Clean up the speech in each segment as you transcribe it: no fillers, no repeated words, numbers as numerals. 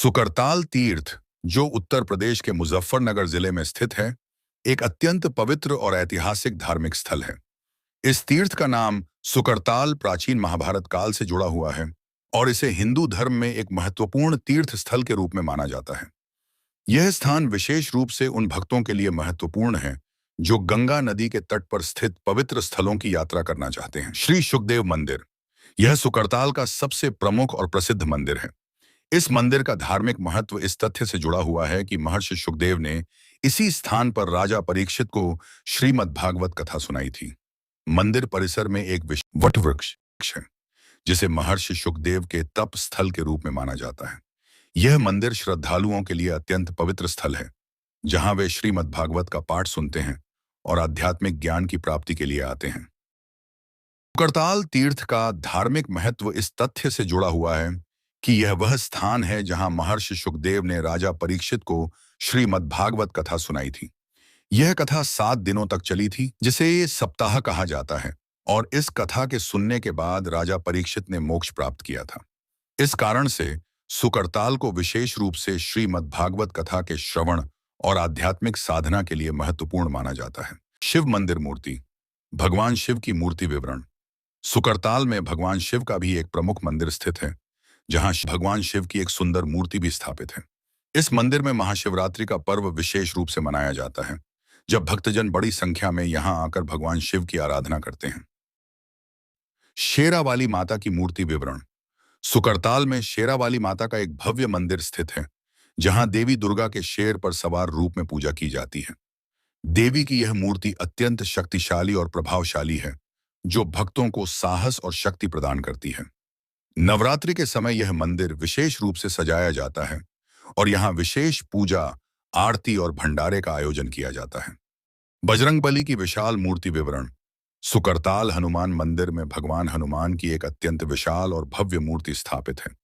सुकरताल तीर्थ, जो उत्तर प्रदेश के मुजफ्फरनगर जिले में स्थित है, एक अत्यंत पवित्र और ऐतिहासिक धार्मिक स्थल है। इस तीर्थ का नाम सुकरताल प्राचीन महाभारत काल से जुड़ा हुआ है और इसे हिंदू धर्म में एक महत्वपूर्ण तीर्थ स्थल के रूप में माना जाता है। यह स्थान विशेष रूप से उन भक्तों के लिए महत्वपूर्ण है जो गंगा नदी के तट पर स्थित पवित्र स्थलों की यात्रा करना चाहते हैं। श्री सुखदेव मंदिर, यह सुकरताल का सबसे प्रमुख और प्रसिद्ध मंदिर है। इस मंदिर का धार्मिक महत्व इस तथ्य से जुड़ा हुआ है कि महर्षि सुखदेव ने इसी स्थान पर राजा परीक्षित को श्रीमद् भागवत कथा सुनाई थी। मंदिर परिसर में एक वट वृक्ष है जिसे महर्षि सुखदेव के तप स्थल के रूप में माना जाता है। यह मंदिर श्रद्धालुओं के लिए अत्यंत पवित्र स्थल है, जहां वे श्रीमद् भागवत का पाठ सुनते हैं और आध्यात्मिक ज्ञान की प्राप्ति के लिए आते हैं। सुकरताल तीर्थ का धार्मिक महत्व इस तथ्य से जुड़ा हुआ है कि यह वह स्थान है जहां महर्षि सुखदेव ने राजा परीक्षित को श्रीमद् भागवत कथा सुनाई थी। यह कथा 7 दिनों तक चली थी, जिसे सप्ताह कहा जाता है, और इस कथा के सुनने के बाद राजा परीक्षित ने मोक्ष प्राप्त किया था। इस कारण से सुकरताल को विशेष रूप से श्रीमद् भागवत कथा के श्रवण और आध्यात्मिक साधना के लिए महत्वपूर्ण माना जाता है। शिव मंदिर मूर्ति, भगवान शिव की मूर्ति विवरण। सुकरताल में भगवान शिव का भी एक प्रमुख मंदिर स्थित है, जहां भगवान शिव की एक सुंदर मूर्ति भी स्थापित है। इस मंदिर में महाशिवरात्रि का पर्व विशेष रूप से मनाया जाता है, जब भक्तजन बड़ी संख्या में यहां आकर भगवान शिव की आराधना करते हैं। शेरावाली माता की मूर्ति विवरण। सुकरताल में शेरावाली माता का एक भव्य मंदिर स्थित है, जहां देवी दुर्गा के शेर पर सवार रूप में पूजा की जाती है। देवी की यह मूर्ति अत्यंत शक्तिशाली और प्रभावशाली है, जो भक्तों को साहस और शक्ति प्रदान करती है। नवरात्रि के समय यह मंदिर विशेष रूप से सजाया जाता है और यहाँ विशेष पूजा, आरती और भंडारे का आयोजन किया जाता है। बजरंगबली की विशाल मूर्ति विवरण। सुकरताल हनुमान मंदिर में भगवान हनुमान की एक अत्यंत विशाल और भव्य मूर्ति स्थापित है।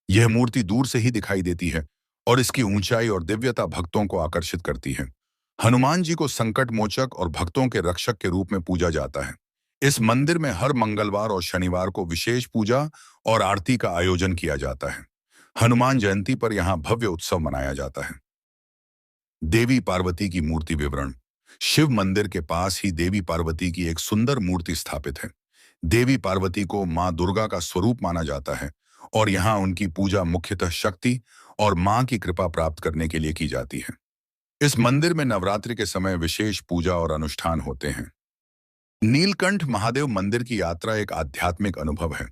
यह मूर्ति दूर से ही दिखाई देती है और इसकी ऊंचाई और दिव्यता भक्तों को आकर्षित करती है। हनुमान जी को संकट मोचक और भक्तों के रक्षक के रूप में पूजा जाता है। इस मंदिर में हर मंगलवार और शनिवार को विशेष पूजा और आरती का आयोजन किया जाता है। हनुमान जयंती पर यहां भव्य उत्सव मनाया जाता है। देवी पार्वती की मूर्ति विवरण। शिव मंदिर के पास ही देवी पार्वती की एक सुंदर मूर्ति स्थापित है। देवी पार्वती को मां दुर्गा का स्वरूप माना जाता है और यहां उनकी पूजा मुख्यतः शक्ति और मां की कृपा प्राप्त करने के लिए की जाती है। इस मंदिर में नवरात्रि के समय विशेष पूजा और अनुष्ठान होते हैं। नीलकंठ महादेव मंदिर की यात्रा एक आध्यात्मिक अनुभव है,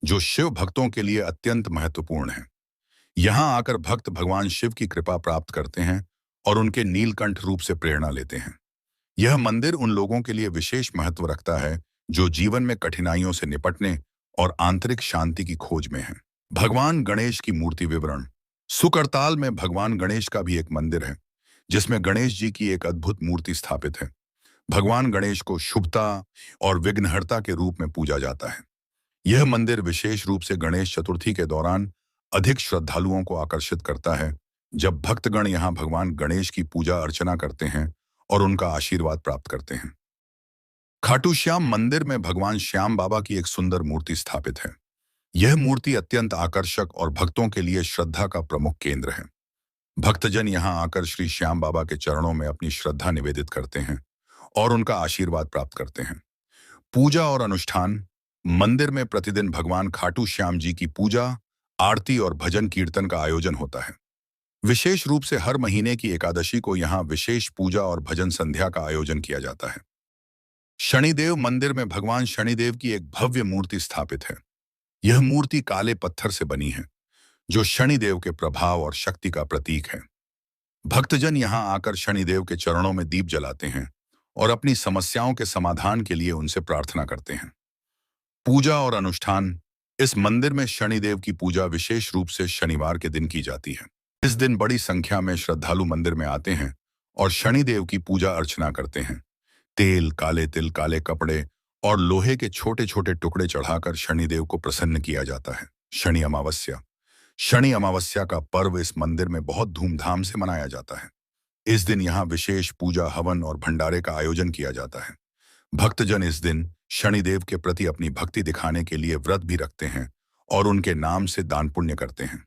जो शिव भक्तों के लिए अत्यंत महत्वपूर्ण है। यहां आकर भक्त भगवान शिव की कृपा प्राप्त करते हैं और उनके नीलकंठ रूप से प्रेरणा लेते हैं। यह मंदिर उन लोगों के लिए विशेष महत्व रखता है जो जीवन में कठिनाइयों से निपटने और आंतरिक शांति की खोज में हैं। भगवान गणेश की मूर्ति विवरण। सुकरताल में भगवान गणेश का भी एक मंदिर है, जिसमें गणेश जी की एक अद्भुत मूर्ति स्थापित है। भगवान गणेश को शुभता और विघ्नहर्ता के रूप में पूजा जाता है। यह मंदिर विशेष रूप से गणेश चतुर्थी के दौरान अधिक श्रद्धालुओं को आकर्षित करता है, जब भक्तगण यहां भगवान गणेश की पूजा अर्चना करते हैं और उनका आशीर्वाद प्राप्त करते हैं। खाटू श्याम मंदिर में भगवान श्याम बाबा की एक सुंदर मूर्ति स्थापित है। यह मूर्ति अत्यंत आकर्षक और भक्तों के लिए श्रद्धा का प्रमुख केंद्र है। भक्तजन यहां आकर श्री श्याम बाबा के चरणों में अपनी श्रद्धा निवेदित करते हैं और उनका आशीर्वाद प्राप्त करते हैं। पूजा और अनुष्ठान। मंदिर में प्रतिदिन भगवान खाटू श्याम जी की पूजा, आरती और भजन कीर्तन का आयोजन होता है। विशेष रूप से हर महीने की एकादशी को यहाँ विशेष पूजा और भजन संध्या का आयोजन किया जाता है। शनिदेव मंदिर में भगवान शनिदेव की एक भव्य मूर्ति स्थापित है। यह मूर्ति काले पत्थर से बनी है, जो शनिदेव के प्रभाव और शक्ति का प्रतीक है। भक्तजन यहाँ आकर शनिदेव के चरणों में दीप जलाते हैं और अपनी समस्याओं के समाधान के लिए उनसे प्रार्थना करते हैं। पूजा और अनुष्ठान। इस मंदिर में शनिदेव की पूजा विशेष रूप से शनिवार के दिन की जाती है। इस दिन बड़ी संख्या में श्रद्धालु मंदिर में आते हैं और शनिदेव की पूजा अर्चना करते हैं। तेल, काले तिल, काले कपड़े और लोहे के छोटे छोटे टुकड़े चढ़ाकर शनिदेव को प्रसन्न किया जाता है। शनि अमावस्या। शनि अमावस्या का पर्व इस मंदिर में बहुत धूमधाम से मनाया जाता है। इस दिन यहाँ विशेष पूजा, हवन और भंडारे का आयोजन किया जाता है। भक्तजन इस दिन शनिदेव के प्रति अपनी भक्ति दिखाने के लिए व्रत भी रखते हैं और उनके नाम से दान पुण्य करते हैं।